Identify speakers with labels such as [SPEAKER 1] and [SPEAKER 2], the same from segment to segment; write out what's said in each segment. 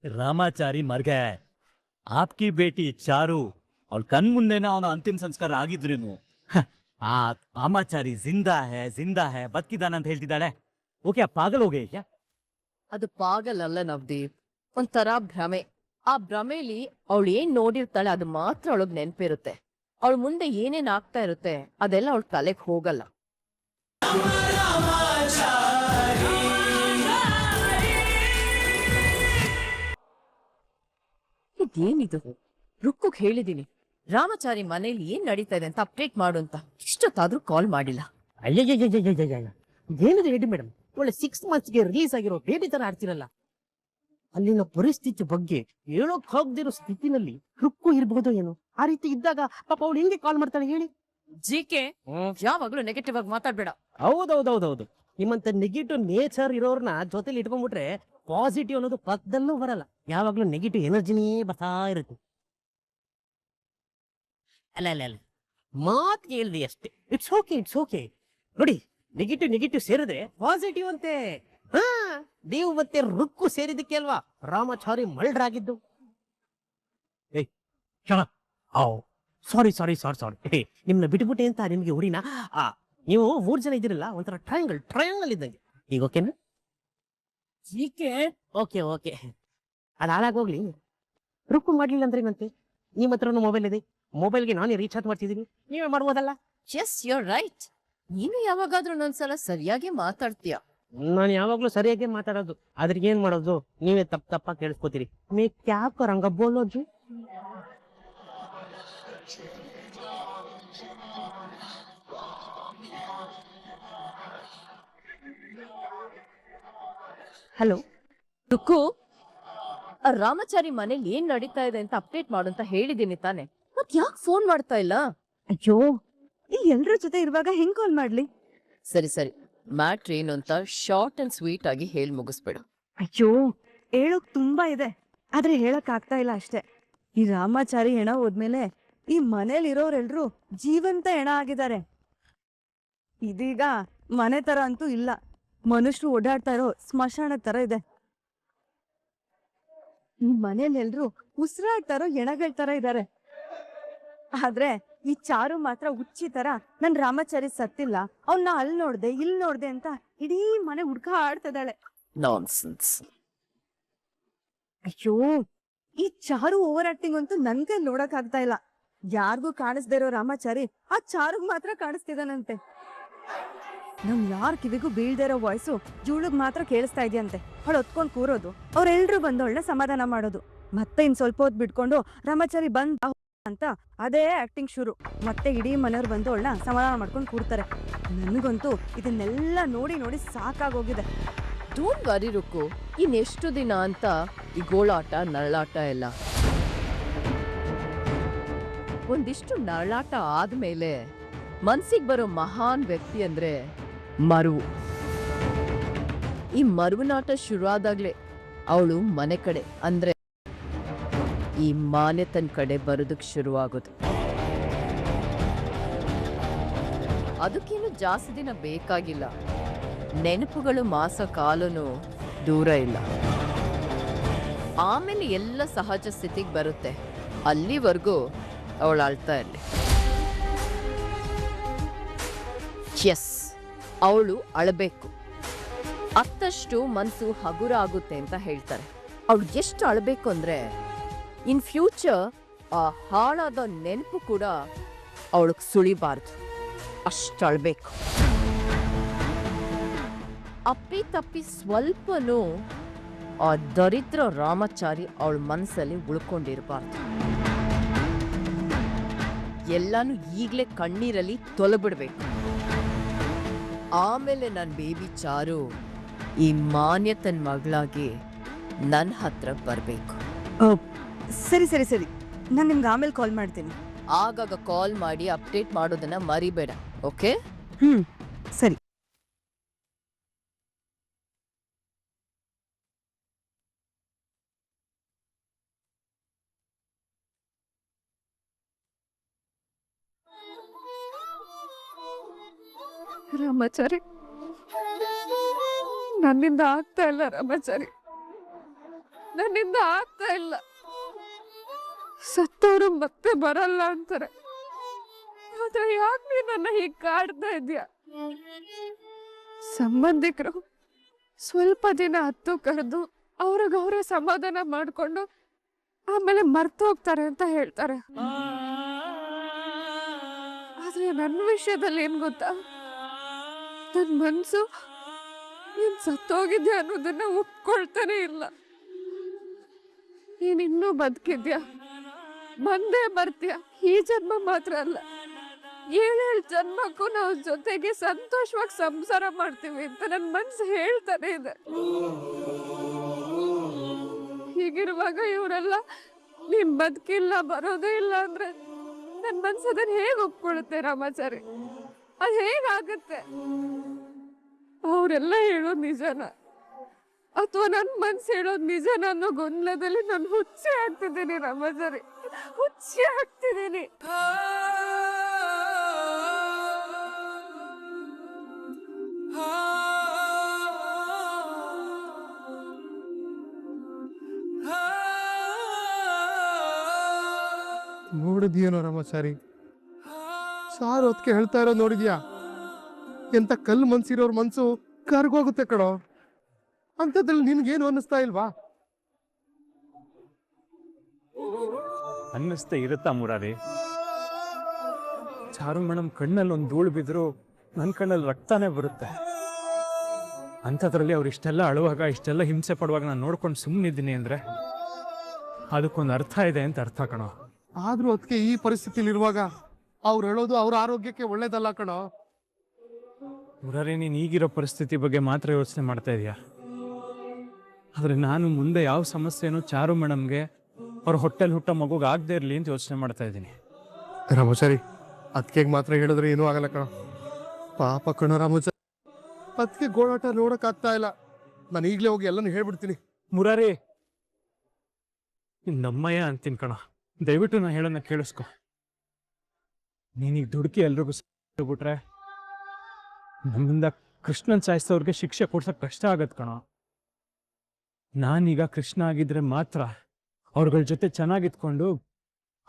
[SPEAKER 1] रामाचारी मर गया है। आपकी बेटी चारू और कन मुंडेना ಅವನ ಅಂತಿಮ ಸಂಸ್ಕಾರ ಆಗಿದ್ರೇನು ಆ ರಾಮಾಚಾರಿ ಜಿಂದಾ है ಬದುಕಿದಾನೆ ಅಂತ ಹೇಳ್ತಿದ್ದಾಳೆ. ಓಕೆ ಪಾಗಲ್ ಹೋಗೆ ಕ್ಯಾ?
[SPEAKER 2] ಅದು ಪಾಗಲ್ ಅಲ್ಲ ನವದೀಪ್, ಒಂಥರ ಭ್ರಮೆ. ಆ ಭ್ರಮೆಲಿ ಅವಳು ಏನ್ ನೋಡಿರ್ತಾಳೆ ಅದು ಮಾತ್ರ ಅವಳಗ್ ನೆನ್ಪಿರುತ್ತೆ. ಅವಳ ಮುಂದೆ ಏನೇನ್ ಆಗ್ತಾ ಇರುತ್ತೆ ಅದೆಲ್ಲ ಅವಳ ತಲೆಗ್ ಹೋಗಲ್ಲ. ಇದೇನಿದು? ರುಕ್ಕುಗ್ ಹೇಳಿದೀನಿ ರಾಮಚಾರಿ ಮನೇಲಿ ಏನ್ ನಡೀತಾ ಇದೆ ಅಂತ ಅಪ್ಡೇಟ್ ಮಾಡು ಅಂತ. ಇಷ್ಟೊತ್ತಾದ್ರೂ ಕಾಲ್ ಮಾಡಿಲ್ಲ.
[SPEAKER 3] ಅಯ್ಯಯ್ಯಯ್ಯಯ್ಯಯ್ಯಯ್ಯ, ಏನಿದೆ ಹೇಳಿ ಮೇಡಮ್, ಒಳ್ಳೆ 6 monthsಗೆ ರಿಲೀಸ್ ಆಗಿರೋ ಬೇಬಿ ತರ ಆಡ್ತಿರಲ್ಲ. ಅಲ್ಲಿನ ಪರಿಸ್ಥಿತಿ ಬಗ್ಗೆ ಹೇಳೋಕ್ ಹೋಗದಿರೋ ಸ್ಥಿತಿನಲ್ಲಿ ರುಕ್ಕು ಇರ್ಬೋದು ಏನೋ. ಆ ರೀತಿ ಇದ್ದಾಗ ಪಾಪ ಅವಳು ಹೆಂಗೆ ಕಾಲ್ ಮಾಡ್ತಾಳೆ ಹೇಳಿ?
[SPEAKER 2] ಜಿಕೆ ಯಾವಾಗ್ಲೂ ನೆಗೆಟಿವ್ ಆಗಿ ಮಾತಾಡ್ಬೇಡ.
[SPEAKER 3] ಹೌದೌದೌದೌದು, ನಿಮ್ಮಂತ ನೆಗೆಟಿವ್ ನೇಚರ್ ಇರೋರ್ನ ಜೊತೆಲಿ ಇಟ್ಕೊಂಡ್ಬಿಟ್ರೆ ಪಾಸಿಟಿವ್ ಅನ್ನೋದು ಪಕ್ಕದಲ್ಲೂ ಬರಲ್ಲ. ಯಾವಾಗ್ಲೂ ನೆಗೆಟಿವ್ ಎನರ್ಜಿನೇ ಬರ್ತಾ ಇರುತ್ತೆ. ಅಲ್ಲ ಅಲ್ಲ ಅಲ್ಲ, ಮಾತ್ ಕೇಳಿದೆ ಅಷ್ಟೇ. It's okay. ನೋಡಿ, ನೆಗೆಟಿವ್ ಸೇರಿದ್ರೆ ಪಾಸಿಟಿವ್ ಅಂತೆ. ಹಾ, ನೀವು ಮತ್ತೆ ರುಕ್ಕು ಸೇರಿದಕ್ಕೆ ಅಲ್ವಾ ರಾಮಾಚಾರಿ ಮಲ್ಡ್ರಾಗಿದ್ದು. ಸಾರಿ ನಿಮ್ನ ಬಿಟ್ಬಿಟ್ಟೆ ಅಂತ ನಿಮ್ಗೆ ಹುಡಿನ. ನೀವು 3 ಜನ ಇದ್ದೀರಲ್ಲ, ಒಂಥರ ಟ್ರಯಾಂಗಲ್ ಇದ್ದಂಗೆ. ಈಗ ಓಕೆನಾ? ಓಕೆ ಅದು ಹಾಳಾಗೋಗ್ಲಿ. ರುಕ್ಕು ಮಾಡ್ಲಿಲ್ಲ ಅಂದ್ರೆ ಮತ್ತೆ ನಿಮ್ಮ ಹತ್ರನೂ ಮೊಬೈಲ್ ಇದೆ. ಮೊಬೈಲ್ಗೆ ನಾನೇ ರೀಚಾರ್ಜ್ ಮಾಡ್ತಿದ್ದೀನಿ, ನೀವೇ ಮಾಡ್ಬೋದಲ್ಲ.
[SPEAKER 2] Yes you are right. ನೀನು ಯಾವಾಗಾದ್ರೂ ಒಂದೊಂದ್ಸಲ ಸರಿಯಾಗಿ ಮಾತಾಡ್ತೀಯ.
[SPEAKER 3] ನಾನು ಯಾವಾಗ್ಲೂ ಸರಿಯಾಗಿ ಮಾತಾಡೋದು, ಆದ್ರೆ ಏನ್ ಮಾಡೋದು, ನೀವೇ ತಪ್ಪ ಕೇಳಿಸ್ಕೊತೀರಿ. ಮೇ ಕ್ಯಾ ಕರಂಗ ಬೋಲೋದು.
[SPEAKER 2] ಹಲೋ ರುಕ್ಕು, ಆ ರಾಮಚಾರಿ ಮನೇಲಿ ಏನ್ ನಡೀತಾ ಇದೆ ಅಂತ ಅಪ್ಡೇಟ್ ಮಾಡು ಅಂತ ಹೇಳಿದೀನಿ ತಾನೆ, ಮತ್ ಯಾಕೆ ಫೋನ್ ಮಾಡ್ತಾ ಇಲ್ಲ?
[SPEAKER 4] ಅಯ್ಯೋ, ಇಲ್ಲಿ ಎಲ್ರ ಜೊತೆ ಇರುವಾಗ ಹೆಂಗ್ ಕಾಲ್ ಮಾಡ್ಲಿ?
[SPEAKER 2] ಸರಿ ಮ್ಯಾಟ್ರ್ ಏನು ಅಂತ ಶಾರ್ಟ್ ಅಂಡ್ ಸ್ವೀಟ್ ಆಗಿ ಹೇಳಿ ಮುಗಿಸ್ಬೇಡು.
[SPEAKER 4] ಅಯ್ಯೋ, ಹೇಳೋಕ್ ತುಂಬಾ ಇದೆ, ಆದ್ರೆ ಹೇಳಕ್ ಆಗ್ತಾ ಇಲ್ಲ ಅಷ್ಟೇ. ಈ ರಾಮಾಚಾರಿ ಹೆಣ ಹೋದ್ಮೇಲೆ ಈ ಮನೇಲಿರೋರೆಲ್ರು ಜೀವಂತ ಹೆಣ ಆಗಿದ್ದಾರೆ. ಇದೀಗ ಮನೆ ತರ ಅಂತೂ ಇಲ್ಲ, ಮನುಷ್ಯರು ಓಡಾಡ್ತಾ ಇರೋ ಸ್ಮಶಾನ ತರ ಇದೆ. ಈ ಮನೇಲೆಲ್ರು ಉಸಿರಾಡ್ತಾ ಇರೋ ಹೆಣಗಳ ತರ ಇದ್ದಾರೆ. ಆದ್ರೆ ಈ ಚಾರು ಮಾತ್ರ ಹುಚ್ಚಿ ತರ ನನ್ ರಾಮಾಚಾರಿ ಸತ್ತಿಲ್ಲ, ಅವ್ನ ಅಲ್ಲಿ ನೋಡ್ದೆ ಇಲ್ಲಿ ನೋಡ್ದೆ ಅಂತ ಇಡೀ ಮನೆ ಹುಡ್ಕ ಆಡ್ತಿದ್ದಾಳೆ.
[SPEAKER 2] ನಾನ್ಸೆನ್ಸ್.
[SPEAKER 4] ಅಯ್ಯೋ, ಈ ಚಾರು ಓವರ್ ಆಕ್ಟಿಂಗ್ ಅಂತೂ ನನ್ ಕೈ ನೋಡಕ್ ಆಗ್ತಾ ಇಲ್ಲ. ಯಾರಿಗೂ ಕಾಣಿಸ್ದೇ ಇರೋ ರಾಮಾಚಾರಿ ಆ ಚಾರುಗ್ ಮಾತ್ರ ಕಾಣಿಸ್ತಿದಾನಂತೆ. ನಮ್ ಯಾರ್ ಕಿವಿಗೂ ಬೀಳ್ದೇ ಇರೋ ವಾಯ್ಸು ಜೂಳುಗ್ ಮಾತ್ರ ಕೇಳಿಸ್ತಾ ಇದೆಯಂತೆ. ಅವಳು ಹೊತ್ಕೊಂಡ್ ಕೂರೋದು, ಅವ್ರೆಲ್ರು ಬಂದವಳನ್ನ ಸಮಾಧಾನ ಮಾಡೋದು, ಮತ್ತೆ ಇನ್ ಸ್ವಲ್ಪ ಹೊತ್ತು ಬಿಟ್ಕೊಂಡು ರಾಮಾಚಾರಿ ಬಂದ ಅಂತ ಅದೇ ಆಕ್ಟಿಂಗ್ ಶುರು. ಮತ್ತೆ ಇಡೀ ಮನೆಯವ್ರು ಬಂದು ಅವಳನ್ನ ಸಮಾಧಾನ ಮಾಡ್ಕೊಂಡು ಕೂರ್ತಾರೆ. ನನಗಂತೂ ಇದನ್ನೆಲ್ಲ ನೋಡಿ ಸಾಕಾಗೋಗಿದೆ.
[SPEAKER 2] ಡೋಂಟ್ ವರಿ ರುಕ್ಕು, ಇನ್ನೆಷ್ಟು ದಿನ ಅಂತ ಈ ಗೋಳಾಟ ನರಳಾಟ ಎಲ್ಲ. ಒಂದಿಷ್ಟು ನರಳಾಟ ಆದ್ಮೇಲೆ ಮನ್ಸಿಗೆ ಬರೋ ಮಹಾನ್ ವ್ಯಕ್ತಿ ಅಂದ್ರೆ ಮರು. ಈ ಮರುವಿನಾಟ ಶುರುವಾದಾಗ್ಲೇ ಅವಳು ಮನೆ ಕಡೆ ಅಂದ್ರೆ ಈ ಮಾನ್ಯತನ್ ಕಡೆ ಬರೋದಕ್ ಶುರುವಾಗೋದು. ಅದಕ್ಕೇನು ಜಾಸ್ತಿ ದಿನ ಬೇಕಾಗಿಲ್ಲ. ನೆನಪುಗಳು ಮಾಸ ಕಾಲನು ದೂರ ಇಲ್ಲ. ಆಮೇಲೆ ಎಲ್ಲ ಸಹಜ ಸ್ಥಿತಿಗೆ ಬರುತ್ತೆ. ಅಲ್ಲಿವರೆಗೂ ಅವಳು ಅಳ್ತಾ ಇರಲಿ. ಎಸ್, ಅವಳು ಅಳಬೇಕು. ಅತ್ತಷ್ಟು ಮನ್ಸು ಹಗುರ ಆಗುತ್ತೆ ಅಂತ ಹೇಳ್ತಾರೆ. ಅವಳು ಎಷ್ಟು ಅಳಬೇಕು ಅಂದ್ರೆ ಇನ್ ಫ್ಯೂಚರ್ ಆ ಹಾಳಾದ ನೆನಪು ಕೂಡ ಅವಳಗ್ ಸುಳಿಬಾರ್ದು, ಅಷ್ಟು ಅಳ್ಬೇಕು. ಅಪ್ಪಿ ತಪ್ಪಿ ಸ್ವಲ್ಪನೂ ಆ ದರಿದ್ರ ರಾಮಾಚಾರಿ ಅವಳ ಮನಸ್ಸಲ್ಲಿ ಉಳ್ಕೊಂಡಿರಬಾರ್ದು. ಎಲ್ಲಾನು ಈಗ್ಲೇ ಕಣ್ಣೀರಲ್ಲಿ ತೊಲಬಿಡ್ಬೇಕು. ಆಮೇಲೆ ನನ್ನ ಬೇಬಿ ಚಾರು ಈ ಮಾನ್ಯತನ್ ಮಗಳಾಗಿ ನನ್ನ ಹತ್ರ ಬರ್ಬೇಕು.
[SPEAKER 4] ಸರಿ, ನಾನು ನಿಮ್ಗೆ ಆಮೇಲೆ ಕಾಲ್ ಮಾಡ್ತೀನಿ.
[SPEAKER 2] ಆಗಾಗ ಕಾಲ್ ಮಾಡಿ ಅಪ್ಡೇಟ್ ಮಾಡೋದನ್ನ ಮರಿಬೇಡ, ಓಕೆ?
[SPEAKER 4] ಸರಿ.
[SPEAKER 5] ರಾಮಾಚಾರಿ, ನನ್ನಿಂದ ಆಗ್ತಾ ಇಲ್ಲ ರಾಮಾಚಾರಿ. ನನ್ನಿಂದ ಆಗ್ತಾ ಇಲ್ಲ. ಸತ್ತವರು ಮತ್ತೆ ಬರಲ್ಲ ಅಂತಾರೆ, ಆದ್ರೆ ಯಾಕೆ ನೀನ್ ನನ್ನ ಹೀಗ್ ಕಾಡ್ತಾ ಇದ್ಯಾ? ಸಂಬಂಧಿಕರು ಸ್ವಲ್ಪ ದಿನ ಹತ್ತು ಕರೆದು ಅವ್ರಿಗವ್ರೇ ಸಮಾಧಾನ ಮಾಡ್ಕೊಂಡು ಆಮೇಲೆ ಮರ್ತು ಹೋಗ್ತಾರೆ ಅಂತ ಹೇಳ್ತಾರೆ. ಆದ್ರೆ ನನ್ನ ವಿಷಯದಲ್ಲಿ ಏನ್ ಗೊತ್ತಾ, ನನ್ ಮನ್ಸು ನೀನ್ ಸತ್ತೋಗಿದ್ಯಾ ಅನ್ನೋದನ್ನ ಒಪ್ಕೊಳ್ತಾನೆ ಇಲ್ಲ. ನೀನ್ ಇನ್ನೂ ಬದುಕಿದ್ಯಾ, ಬಂದೇ ಬರ್ತೀಯ. ಈ ಜನ್ಮ ಮಾತ್ರ ಅಲ್ಲ, 7 ಜನ್ಮಕ್ಕೂ ನಾವು ಜೊತೆಗೆ ಸಂತೋಷವಾಗಿ ಸಂಸಾರ ಮಾಡ್ತೀವಿ ಅಂತ ನನ್ ಮನ್ಸು ಹೇಳ್ತಾನೆ ಇದೆ. ಹೀಗಿರುವಾಗ ಇವರೆಲ್ಲ ನೀನ್ ಬದುಕಿಲ್ಲ, ಬರೋದೇ ಇಲ್ಲ ಅಂದ್ರೆ ನನ್ ಮನ್ಸು ಅದನ್ನ ಹೇಗ್ ಒಪ್ಕೊಳ್ಳುತ್ತೆ ರಾಮಾಚಾರಿ? ಅದ್ ಹೇಗಾಗತ್ತೆ? ಅವರೆಲ್ಲ ಹೇಳೋದ್ ನಿಜನ ಅಥವಾ ನನ್ ಮನ್ಸು ಹೇಳೋದ್ ನಿಜನ ಅನ್ನೋ ಗೊಂದಲದಲ್ಲಿ ನಾನು ಹುಚ್ಚೆ ಆಗ್ತಿದ್ದೀನಿ ರಾಮಾಚಾರಿ, ಹುಚ್ಚೆ ಆಗ್ತಿದ್ದೀನಿ.
[SPEAKER 6] ನೋಡಿದ್ಯೇನೋ ರಾಮಾಚಾರಿ, ಸಾರು ಹೊತ್ಕೆ ಹೇಳ್ತಾ ಇರೋದು ನೋಡಿದ್ಯಾ? ಎಂತ ಕಲ್ಲು ಮನ್ಸಿರೋರ್ ಮನ್ಸು ಕರ್ಗೋಗುತ್ತೆ ಕಣೋ. ಅಂಥದ್ರಲ್ಲಿ ನಿನ್ಗೇನು ಅನ್ನಿಸ್ತಾ ಇಲ್ವಾ?
[SPEAKER 7] ಅನ್ನಿಸ್ತಾ ಇರುತ್ತಾ ಮುರಾರಿ? ಚಾರು ಮೇಡಮ್ ಕಣ್ಣಲ್ಲಿ ಒಂದು ಧೂಳು ಬಿದ್ರು ನನ್ನ ಕಣ್ಣಲ್ಲಿ ರಕ್ತಾನೇ ಬರುತ್ತೆ. ಅಂಥದ್ರಲ್ಲಿ ಅವ್ರು ಇಷ್ಟೆಲ್ಲ ಅಳುವಾಗ, ಇಷ್ಟೆಲ್ಲ ಹಿಂಸೆ ಪಡುವಾಗ ನಾನು ನೋಡ್ಕೊಂಡು ಸುಮ್ಮನಿದ್ದೀನಿ ಅಂದರೆ ಅದಕ್ಕೊಂದು ಅರ್ಥ ಇದೆ ಅಂತ ಅರ್ಥ ಕಣೋ.
[SPEAKER 6] ಆದ್ರೂ ಅದಕ್ಕೆ ಈ ಪರಿಸ್ಥಿತಿಲಿರುವಾಗ ಅವ್ರು ಹೇಳೋದು ಅವ್ರ ಆರೋಗ್ಯಕ್ಕೆ ಒಳ್ಳೇದಲ್ಲ ಕಣೋ.
[SPEAKER 7] ಮುರಾರಿ, ನೀನು ಈಗಿರೋ ಪರಿಸ್ಥಿತಿ ಬಗ್ಗೆ ಮಾತ್ರ ಯೋಚನೆ ಮಾಡ್ತಾ ಇದೀಯಾ, ಆದರೆ ನಾನು ಮುಂದೆ ಯಾವ ಸಮಸ್ಯೆನೂ ಚಾರು ಮೇಡಮ್ಗೆ ಅವ್ರ ಹೊಟ್ಟೆಲ್ ಹುಟ್ಟೋ ಮಗುಗೆ ಆಗದೆ ಇರಲಿ ಅಂತ ಯೋಚನೆ ಮಾಡ್ತಾ ಇದ್ದೀನಿ.
[SPEAKER 6] ರಾಮಾಚಾರಿ, ಅದಕ್ಕೆ ಮಾತ್ರ ಹೇಳಿದ್ರೆ ಏನೂ ಆಗಲ್ಲ ಕಣೋ. ಪಾಪ ಕಣೋ ರಾಮಾಚಾರಿ, ಅದಕ್ಕೆ ಗೋಳಾಟ ನೋಡಕ್ ಆಗ್ತಾ ಇಲ್ಲ. ನಾನು ಈಗಲೇ ಹೋಗಿ ಎಲ್ಲನೂ ಹೇಳ್ಬಿಡ್ತೀನಿ.
[SPEAKER 7] ಮುರಾರಿ, ನಮ್ಮಯ್ಯ ಅಂತೀನಿ ಕಣ, ದಯವಿಟ್ಟು ನಾ ಹೇಳೋಣ ಕೇಳಿಸ್ಕೊ. ನೀನೀಗ ದುಡುಕಿ ಎಲ್ರಿಗೂ ಬಿಟ್ರೆ ನಮ್ಮಿಂದ ಕೃಷ್ಣನ್ ಸಾಯಿಸೋರ್ಗೆ ಶಿಕ್ಷೆ ಕೊಡ್ಸಕ್ ಕಷ್ಟ ಆಗತ್ ಕಣ. ನಾನೀಗ ಕೃಷ್ಣ ಆಗಿದ್ರೆ ಮಾತ್ರ ಅವ್ರಗಳ ಜೊತೆ ಚೆನ್ನಾಗಿತ್ಕೊಂಡು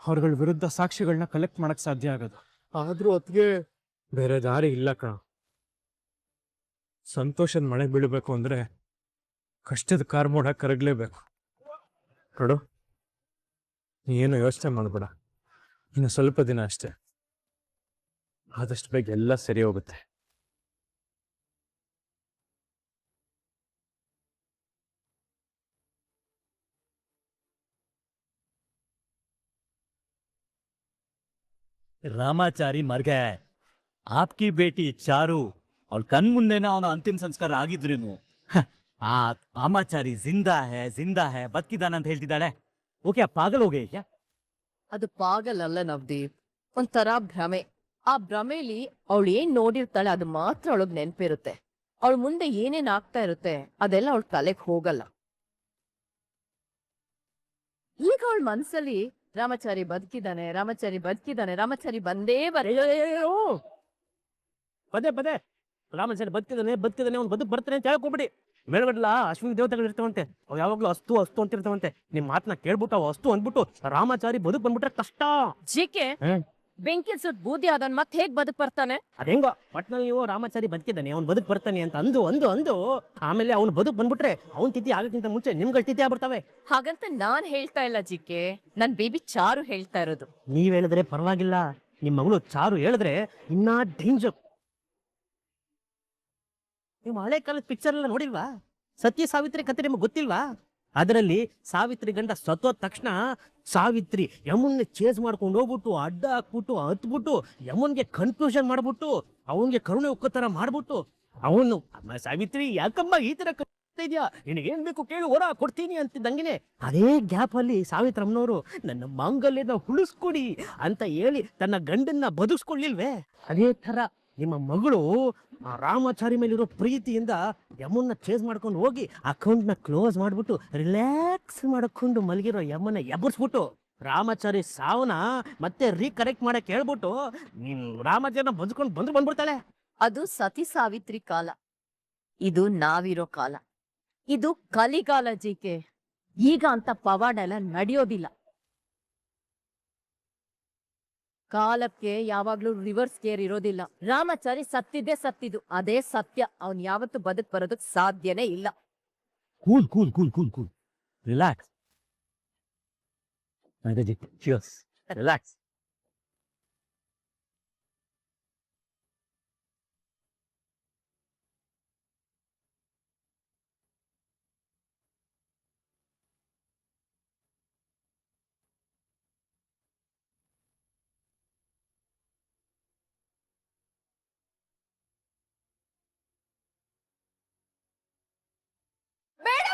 [SPEAKER 7] ಅವ್ರಗಳ ವಿರುದ್ಧ ಸಾಕ್ಷಿಗಳನ್ನ ಕಲೆಕ್ಟ್ ಮಾಡಕ್ ಸಾಧ್ಯ ಆಗೋದು.
[SPEAKER 6] ಆದ್ರೂ ಅದಕ್ಕೆ
[SPEAKER 7] ಬೇರೆ ದಾರಿ ಇಲ್ಲ ಕಣ. ಸಂತೋಷದ ಮಳೆ ಬೀಳಬೇಕು ಅಂದ್ರೆ ಕಷ್ಟದ ಕಾರ್ಮೋಡ ಕರಗಲೇಬೇಕು. ನೋಡು, ಏನು ಯೋಚನೆ ಮಾಡಬೇಡ, ಇನ್ನು ಸ್ವಲ್ಪ ದಿನ ಅಷ್ಟೇ, ಆದಷ್ಟು ಬೇಗ ಎಲ್ಲ ಸರಿ ಹೋಗುತ್ತೆ.
[SPEAKER 1] ರಾಮಾಚಾರಿ मर गया है. आपकी बेटी चारू और कन मुंडे ना अंतिम संस्कार ಆಗಿದ್ರೇನು ಆ ರಾಮಾಚಾರಿ ಜಿಂದಾ है ಬದುಕಿದಾನ ಅಂತ ಹೇಳ್ತಿದ್ದಾಳೆ. ಓಕೆ, ಪಾಗಲ್ ಹೋಗೆ ಕ್ಯಾ?
[SPEAKER 2] ಅದು ಪಾಗಲ್ ಅಲ್ಲ ನವದೀಪ್, ಒಂಥರ ಭ್ರಮೆ. ಆ ಭ್ರಮೆಲಿ ಅವಳು ಏನ್ ನೋಡಿರ್ತಾಳೆ ಅದು ಮಾತ್ರ ಅವಳಗ್ ನೆನ್ಪಿರುತ್ತೆ. ಅವಳ ಮುಂದೆ ಏನೇನ್ ಆಗ್ತಾ ಇರುತ್ತೆ ಅದೆಲ್ಲ ಅವಳ ತಲೆಗ್ ಹೋಗಲ್ಲ. ಈಗ ಅವಳ ಮನ್ಸಲ್ಲಿ ರಾಮಾಚಾರಿ ಬದುಕಿದಾನೆ, ರಾಮಾಚಾರಿ ಬದುಕಿದಾನೆ, ರಾಮಾಚಾರಿ ಬಂದೇ
[SPEAKER 3] ಪದೇ ಪದೇ ರಾಮಾಚಾರಿ ಬದುಕಿದಾನೆ ಅವ್ನು ಬದುಕು ಬರ್ತಾನೆ ಅಂತ ಹೇಳ್ಕೊಬಿಡಿ. ಮೇಲ್ಗಡ್ಲ ಅಶ್ವಿನಿ ದೇವತೆಗಳು ಇರ್ತಾವಂತೆ, ಅವ್ ಯಾವಾಗ್ಲೂ ಅಸ್ತು ಅಸ್ತು ಅಂತ ಇರ್ತಾವಂತೆ. ನಿಮ್ ಮಾತನ್ನ ಕೇಳ್ಬಿಟ್ಟು ಅವ್ ಅಸ್ತು ಅಂದ್ಬಿಟ್ಟು ರಾಮಾಚಾರಿ ಬದುಕ್ ಬಂದ್ಬಿಟ್ರೆ ಕಷ್ಟ.
[SPEAKER 2] ಜಿಕೆ ಬೆಂಕಿ ಸುಟ್ ಬೂದಿ ಅದನ್ ಮತ್ತೆ ಹೇಗ್ ಬದುಕ್ ಬರ್ತಾನೆ?
[SPEAKER 3] ಅದೇಂಗೋ ಒಟ್ನಲ್ಲಿ ನೀವು ರಾಮಾಚಾರಿ ಬದುಕಿದ್ದಾನೆ ಅವ್ನು ಬದುಕ್ ಬರ್ತಾನೆ ಅಂತ ಅಂದು ಅಂದು ಅಂದು ಆಮೇಲೆ ಅವ್ನು ಬದುಕ್ ಬಂದ್ಬಿಟ್ರೆ ಅವ್ನ್ ತಿಥಿ ಆಗಕ್ಕಿಂತ ಮುಂಚೆ ನಿಮ್ಗಳ ತಿಥಿ ಆಗ್ಬಿಡ್ತಾವೆ.
[SPEAKER 2] ಹಾಗಂತ ನಾನ್ ಹೇಳ್ತಾ ಇಲ್ಲ ಜಿಕೆ, ನನ್ ಬೇಬಿ ಚಾರು ಹೇಳ್ತಾ ಇರೋದು.
[SPEAKER 3] ನೀವ್ ಹೇಳಿದ್ರೆ ಪರವಾಗಿಲ್ಲ, ನಿಮ್ ಮಗಳು ಚಾರು ಹೇಳಿದ್ರೆ ಇನ್ನಾ ಡೇಂಜರ್. ನೀವು ಹಳೆ ಕಾಲದ ಪಿಕ್ಚರ್ ಎಲ್ಲ ನೋಡಿಲ್ವಾ? ಸತ್ಯ ಸಾವಿತ್ರಿ ಕತೆ ನಿಮ್ಗೆ ಗೊತ್ತಿಲ್ವಾ? ಅದರಲ್ಲಿ ಸಾವಿತ್ರಿ ಗಂಡ ಸತ್ತೋದ ತಕ್ಷಣ ಸಾವಿತ್ರಿ ಯಮುನ್ಗೆ ಚೇಸ್ ಮಾಡ್ಕೊಂಡು ಹೋಗ್ಬಿಟ್ಟು ಅಡ್ಡ ಹಾಕ್ಬಿಟ್ಟು ಹತ್ಬಿಟ್ಟು ಯಮುನ್ಗೆ ಕನ್ಫ್ಯೂಷನ್ ಮಾಡ್ಬಿಟ್ಟು ಅವನ್ಗೆ ಕರುಣೆ ಉಕ್ಕತರ ಮಾಡ್ಬಿಟ್ಟು ಅವನು ಸಾವಿತ್ರಿ ಯಾಕಮ್ಮ ಈ ತರ ಇದೆಯಾ, ನಿನಗೇನ್ ಬೇಕು ಕೇಳಿ ಹೊರ ಕೊಡ್ತೀನಿ ಅಂತಿದ್ದಂಗೆನೆ ಅದೇ ಗ್ಯಾಪ್ ಅಲ್ಲಿ ಸಾವಿತ್ರಮ್ಮನವರು ನನ್ನ ಮಾಂಗಲ್ಯನ ಉಳಿಸ್ಕೊಡಿ ಅಂತ ಹೇಳಿ ತನ್ನ ಗಂಡನ್ನ ಬದುಕ್ಸ್ಕೊಳ್ಳಿಲ್ವೇ? ಅದೇ ತರ ನಿಮ್ಮ ಮಗಳು ಆ ರಾಮಾಚಾರಿ ಮೇಲಿರೋ ಪ್ರೀತಿಯಿಂದ ಯಮನ್ನ ಚೇಸ್ ಮಾಡ್ಕೊಂಡು ಹೋಗಿ ಅಕೌಂಟ್ ನ ಕ್ಲೋಸ್ ಮಾಡ್ಬಿಟ್ಟು ರಿಲ್ಯಾಕ್ಸ್ ಮಾಡ್ಕೊಂಡು ಮಲಗಿರೋ ಯಮನ್ನ ಎಬ್ಬರ್ಸ್ಬಿಟ್ಟು ರಾಮಾಚಾರಿ ಸಾವನ್ನ ಮತ್ತೆ ರೀಕರೆಕ್ಟ್ ಮಾಡಕ್ ಹೇಳ್ಬಿಟ್ಟು ನೀನ್ ರಾಮಾಚಾರಿನ ಬದುಕೊಂಡು ಬಂದ್ಬಿಡ್ತಾಳೆ.
[SPEAKER 2] ಅದು ಸತಿ ಸಾವಿತ್ರಿ ಕಾಲ, ಇದು ನಾವಿರೋ ಕಾಲ, ಇದು ಕಲಿಗಾಲ ಜಿಕೆ. ಈಗ ಅಂತ ಪವಾಡ ಎಲ್ಲ ನಡೆಯೋದಿಲ್ಲ. ಕಾಲಕ್ಕೆ ಯಾವಾಗ್ಲೂ ರಿವರ್ಸ್ ಗೇರ್ ಇರೋದಿಲ್ಲ. ರಾಮಾಚಾರಿ ಸತ್ತಿದ್ದೇ ಸತ್ತಿದ್ದು, ಅದೇ ಸತ್ಯ. ಅವನ್ ಯಾವತ್ತು ಬದುಕ್ ಬರೋದಕ್ ಸಾಧ್ಯನೇ ಇಲ್ಲ.
[SPEAKER 1] Cool cool cool cool cool, relax. Cheers, relax.
[SPEAKER 5] ಬೇಡ.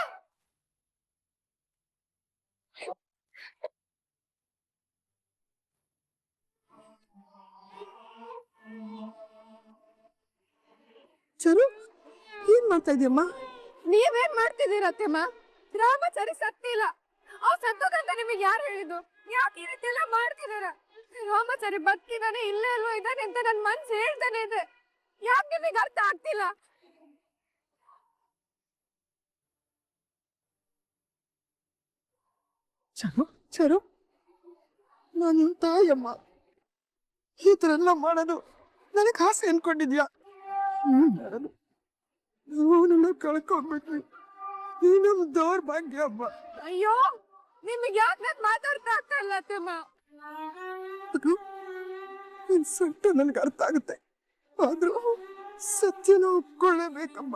[SPEAKER 4] ಚರು ಏನ್ ಮಾಡ್ತಾ ಇದೀಯಮ್ಮ?
[SPEAKER 5] ನೀವೇನ್ ಮಾಡ್ತಿದ್ದೀರ ಅತ್ತೆಮ್ಮ? ರಾಮಾಚಾರಿ ಸತ್ತಿಲ್ಲ. ಅವ್ ಸತ್ತೋದಂತ ನಿಮಗೆ ಯಾರು ಹೇಳಿದ್ದು? ಯಾಕೆ ಈ ರೀತಿ ಎಲ್ಲ ಮಾಡ್ತಿದಾರ? ರಾಮಾಚಾರಿ ಬದುಕಿದಾನೆ, ಇಲ್ಲೇ ಅಲ್ವಾ ಇದ್ದಾನೆ ಅಂತ ನನ್ ಮನ್ಸು ಹೇಳ್ತಾನೆ ಇದೆ. ಯಾಕೆ ನಿಮಗೆ ಅರ್ಥ ಆಗ್ತಿಲ್ಲ?
[SPEAKER 4] ಚರು ಚರು ನಾನು ನಿನ್ ತಾಯಮ್ಮ. ಈ ತರ ಎಲ್ಲ ಮಾಡೋದು ನನಗೆ ಆಸೆ ಅನ್ಕೊಂಡಿದ್ಯಾ? ನನ್ನ ಕಳ್ಕೊಂಡ್ಬಿಟ್ವಿ. ನೀ ನಮ್ ದೌರ್ಭಾಗ್ಯ ಅಮ್ಮ.
[SPEAKER 5] ಅಯ್ಯೋ, ನಿಮಗೆ ಯಾಕೆ ನಾನು ಮಾತಾಡ್ತಾ ಆಗ್ತಾ ಇಲ್ಲ ಅತ್ತೆಮ್ಮ?
[SPEAKER 4] ನಿನ್ ಸಂಕಟ ನನ್ಗೆ ಅರ್ಥ ಆಗುತ್ತೆ, ಆದ್ರೂ ಸತ್ಯನ ಒಪ್ಕೊಳ್ಳೇಬೇಕಮ್ಮ.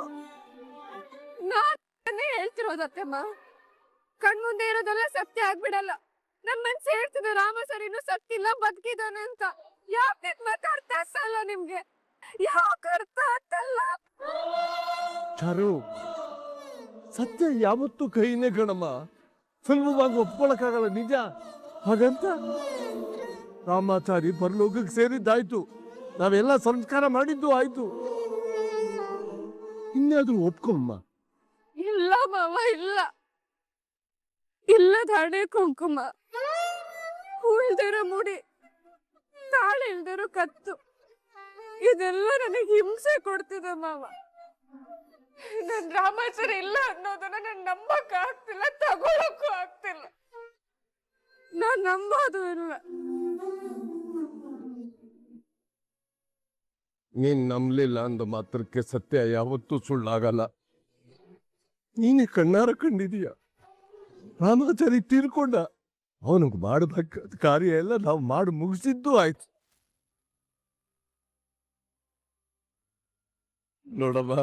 [SPEAKER 5] ನಾನೇ ಹೇಳ್ತಿರೋದತ್ತೆಮ್ಮ. ಕಣ್ಮುಂದೆ ಇರೋದೆಲ್ಲ ಸತ್ಯ ಆಗ್ಬಿಡಲ್ಲ. ನನ್ ಮನ್ಸು ಹೇಳ್ತಿದೆ ರಾಮಾಚಾರಿ ಇನ್ನೂ ಸತ್ತಿಲ್ಲ, ಬದುಕಿದಾನೆ ಅಂತ. ಯಾಕೆ ಮತ್ತೆ ಅರ್ಥ ಆಗ್ತಲ್ಲ ನಿಮ್ಗೆ? ಯಾಕೆ ಅರ್ಥ ಆಗ್ತಲ್ಲ?
[SPEAKER 6] ಚಾರು, ಸತ್ಯ ಯಾವತ್ತೂ ಕೈನೇ ಕಣಮ್ಮ, ಸುಲಭವಾಗಿ ಒಪ್ಕೊಳಕ್ಕಾಗಲ್ಲ. ನಿಜ. ಹಾಗಂತ ರಾಮಾಚಾರಿ ಪರಲೋಕಕ್ಕೆ ಸೇರಿದ್ದಾಯ್ತು, ನಾವೆಲ್ಲ ಸಂಸ್ಕಾರ ಮಾಡಿದ್ದು ಆಯ್ತು. ಇನ್ನಾದ್ರೂ ಒಪ್ಕೊಮ್ಮ.
[SPEAKER 5] ಇಲ್ಲ ಮಾವ, ಇಲ್ಲ. ಇಲ್ಲದ ಹಣೆ ಕುಂಕುಮ, ಉಳ್ದಿರೋ ಮುಡಿ, ತಾಳೆ ಇಲ್ದಿರೋ ಕತ್ತು, ಇದೆಲ್ಲ ನನಗೆ ಹಿಂಸೆ ಕೊಡ್ತಿದೆ ಮಾವ. ನನ್ ರಾಮಾಚಾರಿ ಇಲ್ಲ ಅನ್ನೋದನ್ನ ನಾನು ನಂಬಕ್ ಆಗ್ತಿಲ್ಲ, ತಗೊಳಕ್ಕೂ ಆಗ್ತಿಲ್ಲ. ನಾನ್ ನಂಬೋದು ಇಲ್ಲ.
[SPEAKER 6] ನೀನ್ ನಂಬಲಿಲ್ಲ ಅಂದ ಮಾತ್ರಕ್ಕೆ ಸತ್ಯ ಯಾವತ್ತೂ ಸುಳ್ಳಾಗಲ್ಲ. ನೀನೇ ಕಣ್ಣಾರ ಕಂಡಿದೀಯ. ರಾಮಾಚಾರಿ ತೀರ್ಕೊಂಡ, ಅವನಿಗೆ ಮಾಡಬೇಕಾದ ಕಾರ್ಯ ಎಲ್ಲ ನಾವು ಮಾಡಿ ಮುಗಿಸಿದ್ದು ಆಯ್ತು. ನೋಡಮ್ಮ,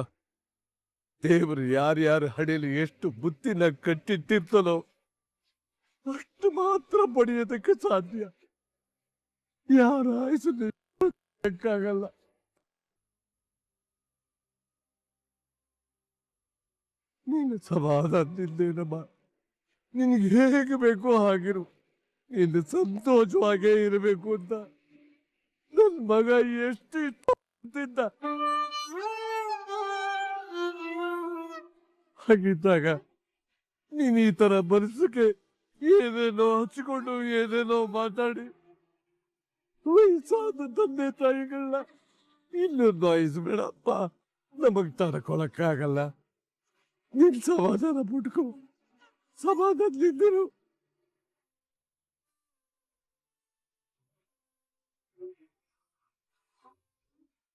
[SPEAKER 6] ದೇವರು ಯಾರ್ಯಾರ ಹಡಿಯಲ್ಲಿ ಎಷ್ಟು ಬುತ್ತಿನ ಕಟ್ಟಿಟ್ಟಿರ್ತಾನೋ ಅಷ್ಟು ಮಾತ್ರ ಪಡೆಯೋದಕ್ಕೆ ಸಾಧ್ಯ. ಯಾರ ಆಯಸ್ಸಕ್ಕಾಗಲ್ಲ. ನೀನು ಸಮಾಧಾನದಿಂದೇನಮ್ಮ, ನಿನಗೆ ಹೇಗೆ ಬೇಕೋ ಹಾಗಿರು. ನೀನು ಸಂತೋಷವಾಗೇ ಇರಬೇಕು ಅಂತ ನನ್ನ ಮಗ ಎಷ್ಟು ಇಷ್ಟ. ಹಾಗಿದ್ದಾಗ ನೀನು ಈ ತರ ಬರೆಸಕ್ಕೆ ಏನೇನೋ ಹಚ್ಚಿಕೊಂಡು ಏನೇನೋ ಮಾತಾಡಿ ವಯಸ್ಸಾದ ತಂದೆ ತಾಯಿಗಳನ್ನ ಇನ್ನೂ ನೋಯಿಸ್ಬೇಡಪ್ಪ. ನಮಗ್ ತಡ್ಕೊಳಕ್ಕಾಗಲ್ಲ. ನೀನ್ ಸಮಾಧಾನ ಪಡ್ಕೊ, ಸಮಾಧಾನದಿಂದಿರು.